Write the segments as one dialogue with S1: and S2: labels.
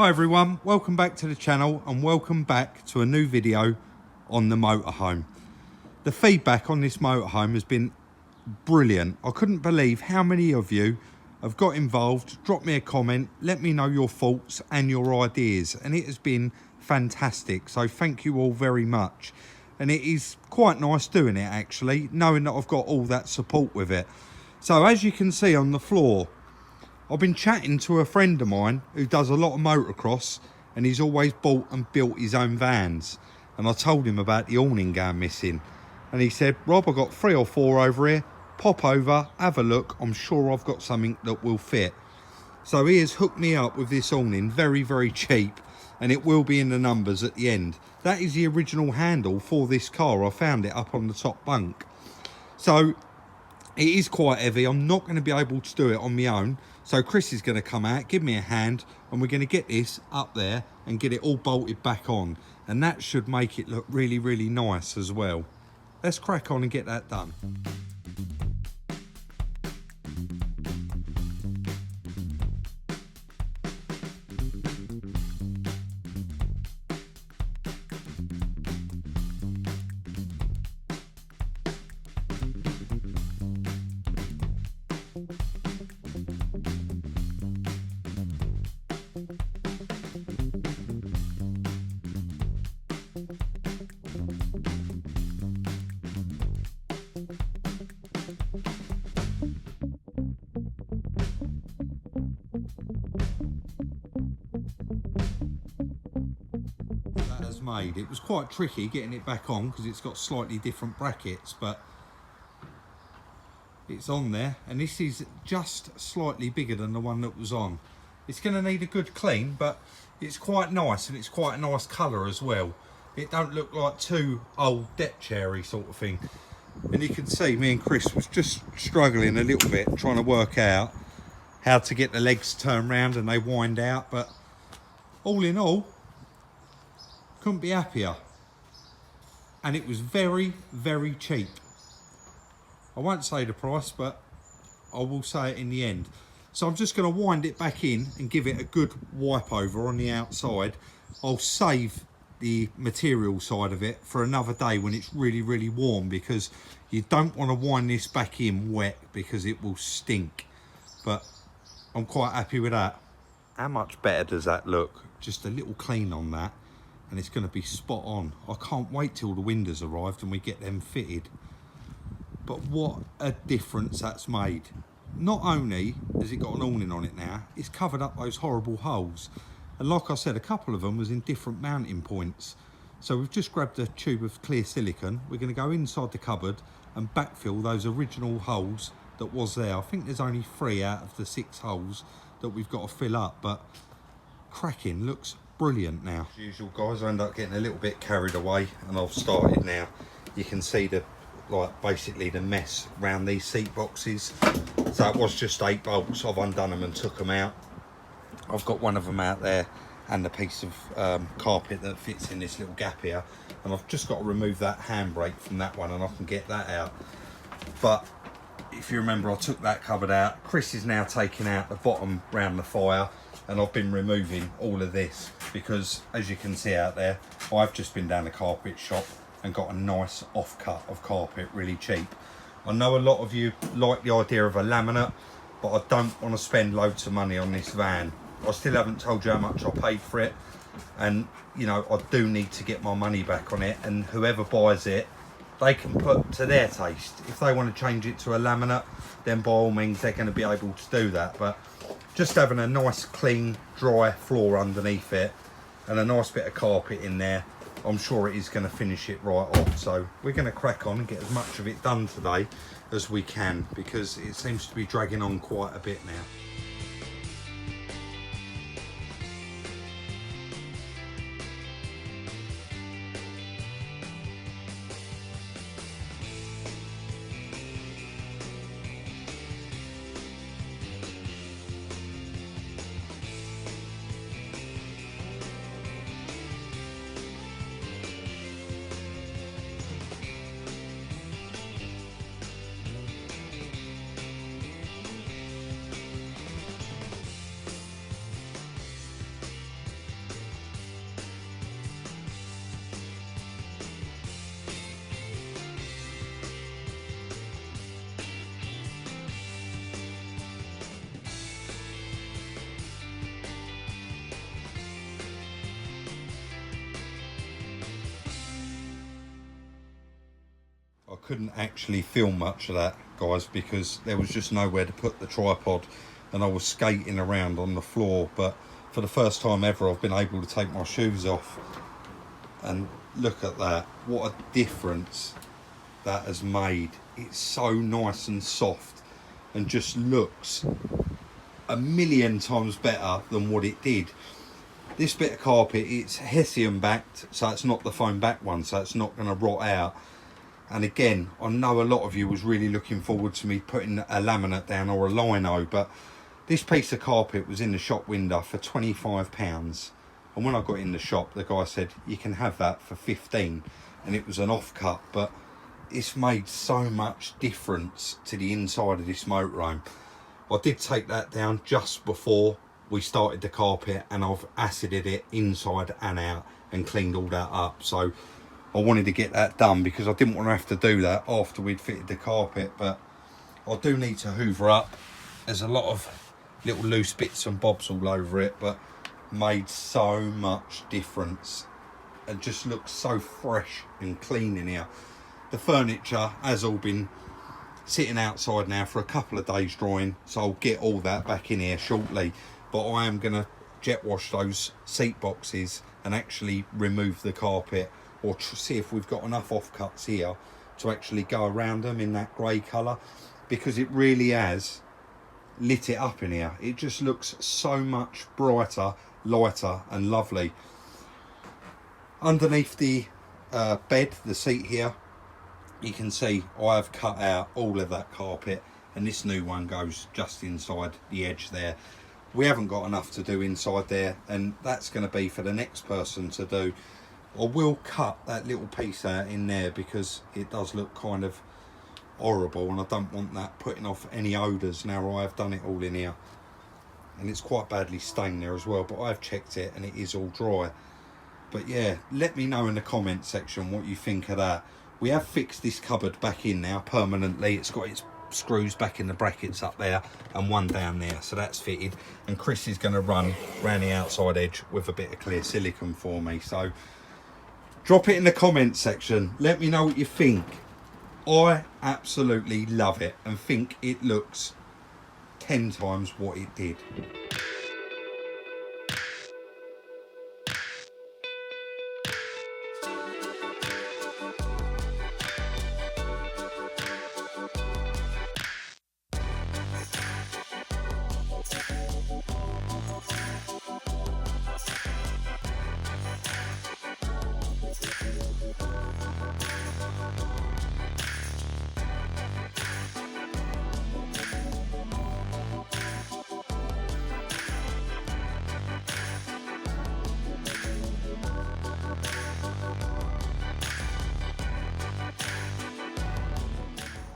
S1: Hi everyone, welcome back to the channel and welcome back to a new video on the motorhome. The feedback on this motorhome has been brilliant. I couldn't believe how many of you have got involved, dropped me a comment, let me know your thoughts and your ideas, and it has been fantastic. So thank you all very much. And it is quite nice doing it actually, knowing that I've got all that support with it. So as you can see on the floor, I've been chatting to a friend of mine who does a lot of motocross, and he's always bought and built his own vans. And I told him about the awning going missing. And he said, Rob, I've got 3 or 4 over here. Pop over, have a look. I'm sure I've got something that will fit. So he has hooked me up with this awning, very, very cheap. And it will be in the numbers at the end. That is the original handle for this car. I found it up on the top bunk. So it is quite heavy. I'm not going to be able to do it on my own. So Chris is going to come out, give me a hand, and we're going to get this up there and get it all bolted back on. And that should make it look really, really nice as well. Let's crack on and get that done. Made. It was quite tricky getting it back on because it's got slightly different brackets, but it's on there, and this is just slightly bigger than the one that was on. It's going to need a good clean, but it's quite nice, and it's quite a nice colour as well. It don't look like too old deck cherry sort of thing. And you can see me and Chris was just struggling a little bit trying to work out how to get the legs turned round and they wind out, but all in all, couldn't be happier. And it was very, very cheap. I won't say the price, but I will say it in the end. So I'm just going to wind it back in and give it a good wipe over on the outside. I'll save the material side of it for another day when it's really, really warm, because you don't want to wind this back in wet because it will stink. But I'm quite happy with that. How much better does that look? Just a little clean on that, and it's going to be spot on. I can't wait till the windows arrived and we get them fitted. But what a difference that's made. Not only has it got an awning on it now, it's covered up those horrible holes. And like I said, a couple of them was in different mounting points. So we've just grabbed a tube of clear silicone. We're going to go inside the cupboard and backfill those original holes that was there. I think there's only 3 out of the 6 holes that we've got to fill up, but cracking, looks brilliant now. As usual guys, I end up getting a little bit carried away, and I've started now. You can see the basically the mess around these seat boxes. So it was just 8 bolts. I've undone them and took them out. I've got one of them out there and the piece of carpet that fits in this little gap here, and I've just got to remove that handbrake from that one and I can get that out. But if you remember, I took that cupboard out. Chris is now taking out the bottom round the fire, and I've been removing all of this because, as you can see out there, I've just been down the carpet shop and got a nice offcut of carpet really cheap. I know a lot of you like the idea of a laminate, but I don't want to spend loads of money on this van. I still haven't told you how much I paid for it, and you know, I do need to get my money back on it, and whoever buys it, they can put to their taste. If they want to change it to a laminate, then by all means they're going to be able to do that. But just having a nice clean dry floor underneath it and a nice bit of carpet in there, I'm sure it is going to finish it right off. So we're going to crack on and get as much of it done today as we can, because it seems to be dragging on quite a bit now. couldn't actually film much of that, guys, because there was just nowhere to put the tripod and I was skating around on the floor. But for the first time ever, I've been able to take my shoes off, and look at that. What a difference that has made. It's so nice and soft and just looks a million times better than what it did. This bit of carpet, it's hessian backed, so it's not the foam back one, so it's not going to rot out. And again, I know a lot of you was really looking forward to me putting a laminate down or a lino, but this piece of carpet was in the shop window for £25, and when I got in the shop, the guy said you can have that for 15, and it was an offcut. But it's made so much difference to the inside of this motorhome. I did take that down just before we started the carpet, and I've acided it inside and out and cleaned all that up. So I wanted to get that done because I didn't want to have to do that after we'd fitted the carpet. But I do need to hoover up. There's a lot of little loose bits and bobs all over it, but made so much difference and just looks so fresh and clean in here. The furniture has all been sitting outside now for a couple of days drying, so I'll get all that back in here shortly. But I am going to jet wash those seat boxes and actually remove the carpet, or see if we've got enough offcuts here to actually go around them in that grey colour, because it really has lit it up in here. It just looks so much brighter, lighter and lovely. Underneath the bed, the seat here, you can see I have cut out all of that carpet, and this new one goes just inside the edge there. We haven't got enough to do inside there, and that's going to be for the next person to do. I will cut that little piece out in there because it does look kind of horrible, and I don't want that putting off any odours. Now I have done it all in here, and it's quite badly stained there as well, but I've checked it and it is all dry. But yeah, let me know in the comment section what you think of that. We have fixed this cupboard back in now permanently. It's got its screws back in the brackets up there and one down there, so that's fitted. And Chris is going to run around the outside edge with a bit of clear silicone for me. So drop it in the comment section. Let me know what you think. I absolutely love it and think it looks 10 times what it did.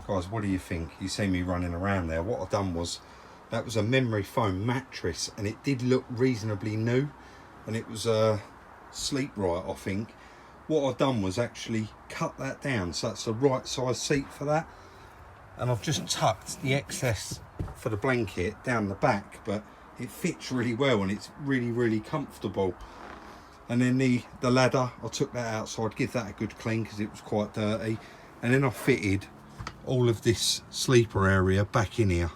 S1: Guys, what do you think? You see me running around there. What I've done was, that was a memory foam mattress, and it did look reasonably new, and it was a sleep right, I think. What I've done was actually cut that down so that's the right size seat for that, and I've just tucked the excess for the blanket down the back, but it fits really well and it's really comfortable. And then the ladder, I took that outside, give that a good clean because it was quite dirty, and then I fitted all of this sleeper area back in here,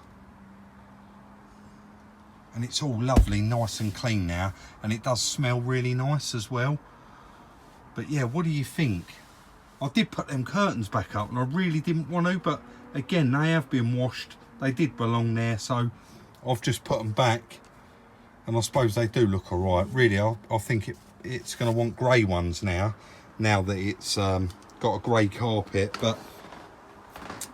S1: and it's all lovely, nice and clean now, and it does smell really nice as well. But yeah, what do you think? I did put them curtains back up and I really didn't want to, but again, they have been washed, they did belong there, so I've just put them back, and I suppose they do look all right. Really, I think it's going to want grey ones now that it's got a grey carpet. But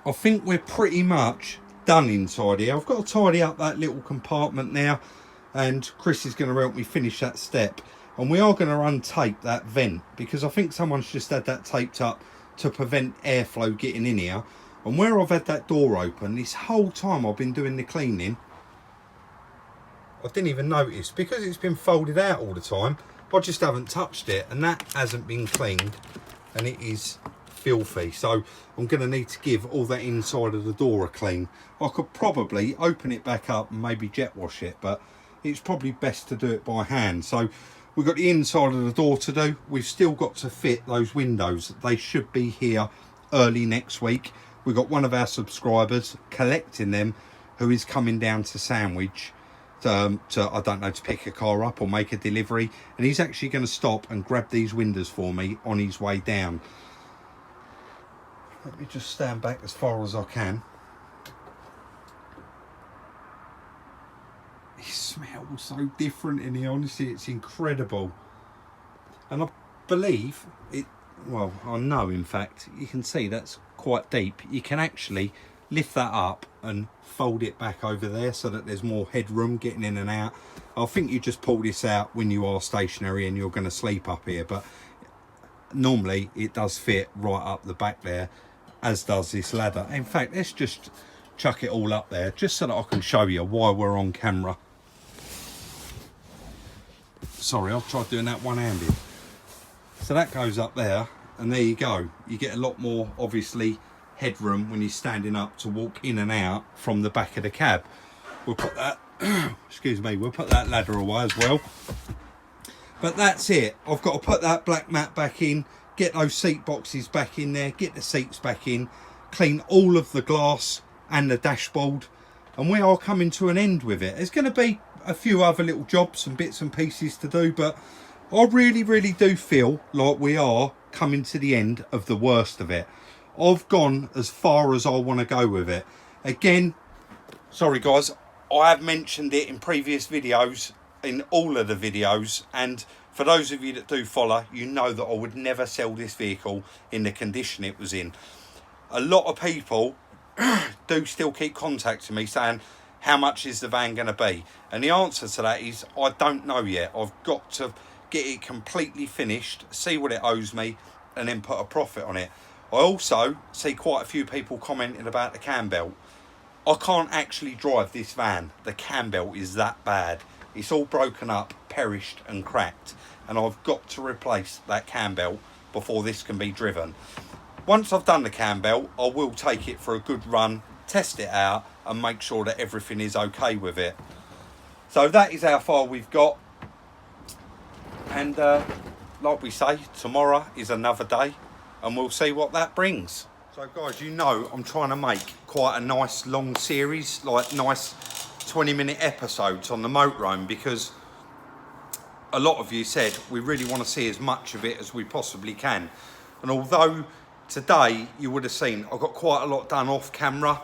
S1: I think we're pretty much done inside here. I've got to tidy up that little compartment now, and Chris is going to help me finish that step, and we are going to untape that vent because I think someone's just had that taped up to prevent airflow getting in here. And where I've had that door open this whole time I've been doing the cleaning, I didn't even notice because it's been folded out all the time. I just haven't touched it, and that hasn't been cleaned, and it is filthy. So I'm going to need to give all that inside of the door a clean. I could probably open it back up and maybe jet wash it, but it's probably best to do it by hand. So we've got the inside of the door to do. We've still got to fit those windows. They should be here early next week. We've got one of our subscribers collecting them who is coming down to Sandwich to I don't know, to pick a car up or make a delivery, and he's actually going to stop and grab these windows for me on his way down. Let me just stand back as far as I can. It smells so different in here, honestly, it's incredible. And I believe it, well, I know in fact, you can see that's quite deep. You can actually lift that up and fold it back over there so that there's more headroom getting in and out. I think you just pull this out when you are stationary and you're going to sleep up here, but normally it does fit right up the back there, as does this ladder. In fact, let's just chuck it all up there just so that I can show you why we're on camera. Sorry, I've tried doing that one-handed. So that goes up there, and there you go. You get a lot more, obviously, headroom when you're standing up to walk in and out from the back of the cab. We'll put that, excuse me, we'll put that ladder away as well. But that's it. I've got to put that black mat back in, get those seat boxes back in there, get the seats back in, clean all of the glass and the dashboard, and we are coming to an end with it. There's going to be a few other little jobs and bits and pieces to do, but I really do feel like we are coming to the end of the worst of it. I've gone as far as I want to go with it. Again, sorry guys, I have mentioned it in previous videos, in all of the videos, and for those of you that do follow, you know that I would never sell this vehicle in the condition it was in. A lot of people do still keep contacting me saying, how much is the van going to be? And the answer to that is, I don't know yet. I've got to get it completely finished, see what it owes me, and then put a profit on it. I also see quite a few people commenting about the cam belt. I can't actually drive this van. The cam belt is that bad. It's all broken up, perished and cracked, and I've got to replace that cam belt before this can be driven. Once I've done the cam belt, I will take it for a good run, test it out and make sure that everything is okay with it. So that is how far we've got, and like we say, tomorrow is another day and we'll see what that brings. So guys, you know I'm trying to make quite a nice long series, like nice 20-minute episodes on the motorhome, because a lot of you said we really want to see as much of it as we possibly can. And although today you would have seen I got quite a lot done off camera,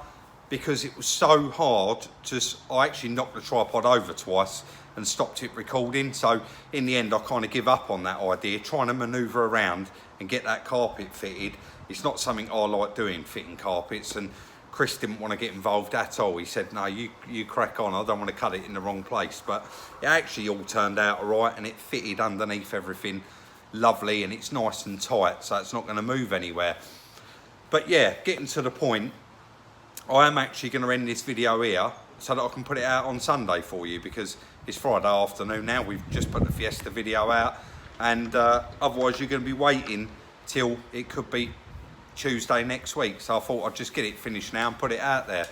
S1: because it was so hard to, I actually knocked the tripod over twice and stopped it recording. So in the end I kind of give up on that idea, trying to maneuver around and get that carpet fitted. It's not something I like doing, fitting carpets, and Chris didn't want to get involved at all. He said, no, you crack on, I don't want to cut it in the wrong place. But it actually all turned out all right, and it fitted underneath everything lovely, and it's nice and tight, so it's not going to move anywhere. But yeah, getting to the point, I am actually going to end this video here so that I can put it out on Sunday for you, because it's Friday afternoon now. We've just put the Fiesta video out, and otherwise you're going to be waiting till it could be Tuesday next week. So I thought I'd just get it finished now and put it out there.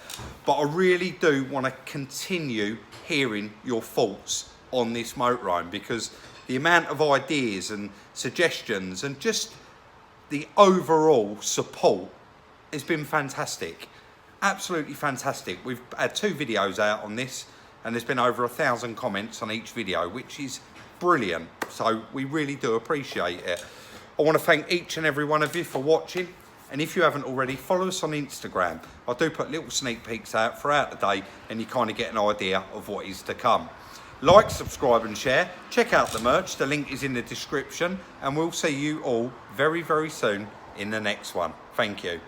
S1: But I really do want to continue hearing your thoughts on this motorhome, because the amount of ideas and suggestions and just the overall support has been fantastic. Absolutely fantastic. We've had 2 videos out on this, and there's been over 1,000 comments on each video, which is brilliant. So we really do appreciate it. I want to thank each and every one of you for watching, and if you haven't already, follow us on Instagram. I do put little sneak peeks out throughout the day, and you kind of get an idea of what is to come. Like, subscribe and share. Check out the merch, the link is in the description, and we'll see you all very soon in the next one. Thank you.